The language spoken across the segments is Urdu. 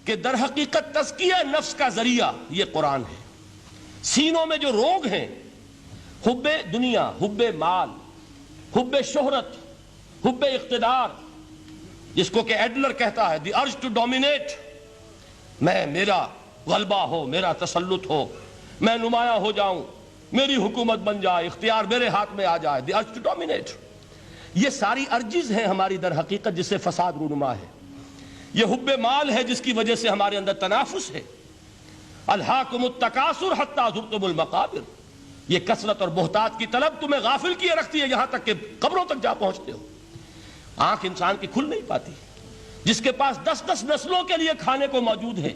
کہ در حقیقت تزکیہ نفس کا ذریعہ یہ قرآن ہے۔ سینوں میں جو روگ ہیں، حب دنیا، حب مال، حب شہرت، حب اقتدار، جس کو کہ ایڈلر کہتا ہے دی ارج ٹو ڈومینیٹ، میرا غلبہ ہو، میرا تسلط ہو، میں نمایاں ہو جاؤں، میری حکومت بن جائے، اختیار میرے ہاتھ میں آ جائے، دی ارج ٹو ڈومینیٹ، یہ ساری ارجز ہیں ہماری در حقیقت جس سے فساد رونما ہے۔ یہ حب مال ہے جس کی وجہ سے ہمارے اندر تنافس ہے۔ الہاکم التکاثر حتی زرتم المقابر، یہ کثرت اور بہتات کی طلب تمہیں غافل کیے رکھتی ہے یہاں تک کہ قبروں تک جا پہنچتے ہو۔ آنکھ انسان کی کھل نہیں پاتی، جس کے پاس 10 نسلوں کے لیے کھانے کو موجود ہے،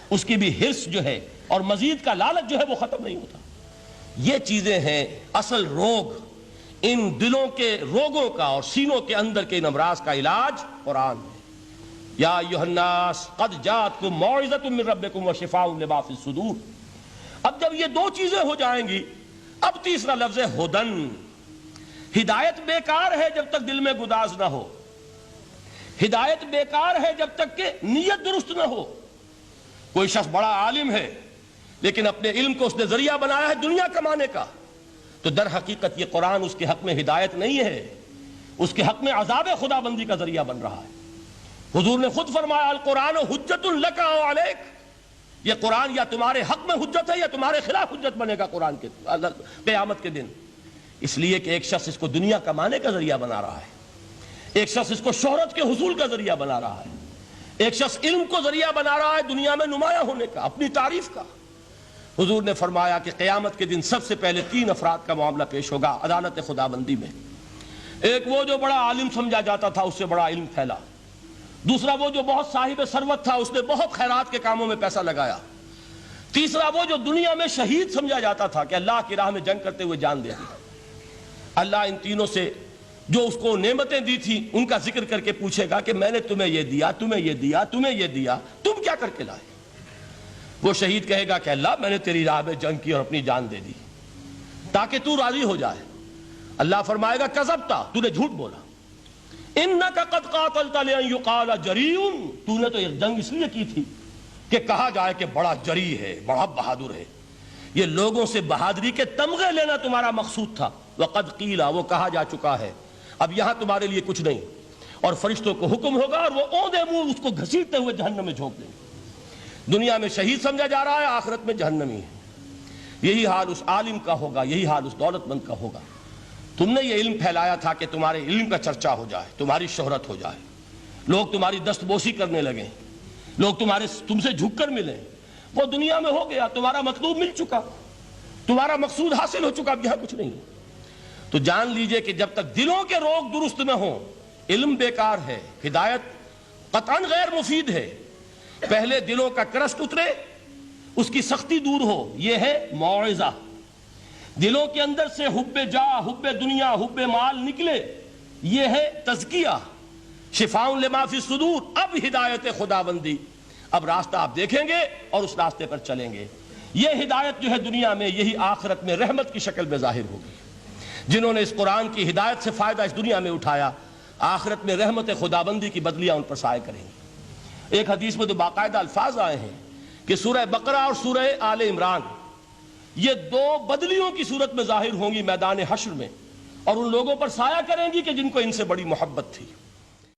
اس کی بھی حرص جو ہے اور مزید کا لالچ جو ہے وہ ختم نہیں ہوتا۔ یہ چیزیں ہیں اصل روگ، ان دلوں کے روگوں کا اور سینوں کے اندر کے ان امراض کا علاج قرآن ہے۔ یا ایھا الناس قد جاءتکم موعظۃ من ربکم وشفاء لما فی الصدور۔ اب جب یہ دو چیزیں ہو جائیں گی، اب تیسرا لفظ ہے ہدن۔ ہدایت بیکار ہے جب تک دل میں گداز نہ ہو، ہدایت بیکار ہے جب تک کہ نیت درست نہ ہو۔ کوئی شخص بڑا عالم ہے لیکن اپنے علم کو اس نے ذریعہ بنایا ہے دنیا کمانے کا، تو در حقیقت یہ قرآن اس کے حق میں ہدایت نہیں ہے، اس کے حق میں عذاب خدا بندی کا ذریعہ بن رہا ہے۔ حضور نے خود فرمایا القرآن حجت لک او علیک، یہ قرآن یا تمہارے حق میں حجت ہے یا تمہارے خلاف حجت بنے گا قرآن کے قیامت کے دن۔ اس لیے کہ ایک شخص اس کو دنیا کمانے کا ذریعہ بنا رہا ہے، ایک شخص اس کو شہرت کے حصول کا ذریعہ بنا رہا ہے، ایک شخص علم کو ذریعہ بنا رہا ہے دنیا میں نمایاں ہونے کا، اپنی تعریف کا۔ حضور نے فرمایا کہ قیامت کے دن سب سے پہلے 3 افراد کا معاملہ پیش ہوگا عدالت خدا بندی میں۔ ایک وہ جو بڑا عالم سمجھا جاتا تھا، اس سے بڑا علم پھیلا۔ دوسرا وہ جو بہت صاحب ثروت تھا، اس نے بہت خیرات کے کاموں میں پیسہ لگایا۔ تیسرا وہ جو دنیا میں شہید سمجھا جاتا تھا کہ اللہ کی راہ میں جنگ کرتے ہوئے جان دے دی۔ اللہ ان تینوں سے جو اس کو نعمتیں دی تھی ان کا ذکر کر کے پوچھے گا کہ میں نے تمہیں یہ دیا، تمہیں یہ دیا، تمہیں یہ دیا، تم کیا کر کے لائے؟ وہ شہید کہے گا کہ اللہ میں نے تیری راہ میں جنگ کی اور اپنی جان دے دی تاکہ تو راضی ہو جائے۔ اللہ فرمائے گا کذبتا، تو نے جھوٹ بولا، انک قد قاتلت لان یقال جریء، تو نے تو یہ جنگ اس لیے کی تھی کہ کہا جائے کہ بڑا جری ہے، بڑا بہادر ہے۔ یہ لوگوں سے بہادری کے تمغے لینا تمہارا مقصود تھا۔ وقد قیل، وہ کہا جا چکا ہے، اب یہاں تمہارے لیے کچھ نہیں۔ اور فرشتوں کو حکم ہوگا اور وہ اوندے منہ اس کو گھسیٹتے ہوئے جہنم میں جھونک دیں گے۔ دنیا میں شہید سمجھا جا رہا ہے، آخرت میں جہنمی ہے۔ یہی حال اس عالم کا ہوگا، یہی حال اس دولت مند کا ہوگا۔ تم نے یہ علم پھیلایا تھا کہ تمہارے علم کا چرچا ہو جائے، تمہاری شہرت ہو جائے، لوگ تمہاری دستبوسی کرنے لگیں، لوگ تم سے جھک کر ملیں۔ وہ دنیا میں ہو گیا، تمہارا مطلوب مل چکا، تمہارا مقصود حاصل ہو چکا، اب یہاں کچھ نہیں۔ تو جان لیجئے کہ جب تک دلوں کے روگ درست نہ ہوں، علم بیکار ہے، ہدایت قطعاً غیر مفید ہے۔ پہلے دلوں کا کرست اترے، اس کی سختی دور ہو، یہ ہے موعظہ۔ دلوں کے اندر سے حب جاہ، حب دنیا، حب مال نکلے، یہ ہے تزکیہ، شفاء لما فی الصدور۔ اب ہدایت خدا بندی، اب راستہ آپ دیکھیں گے اور اس راستے پر چلیں گے۔ یہ ہدایت جو ہے دنیا میں، یہی آخرت میں رحمت کی شکل میں ظاہر ہوگی۔ جنہوں نے اس قرآن کی ہدایت سے فائدہ اس دنیا میں اٹھایا، آخرت میں رحمت خدا بندی کی بدلیاں ان پر سایہ کریں گی۔ ایک حدیث میں تو باقاعدہ الفاظ آئے ہیں کہ سورہ بقرہ اور سورہ آل عمران یہ 2 بدلیوں کی صورت میں ظاہر ہوں گی میدان حشر میں، اور ان لوگوں پر سایہ کریں گی کہ جن کو ان سے بڑی محبت تھی۔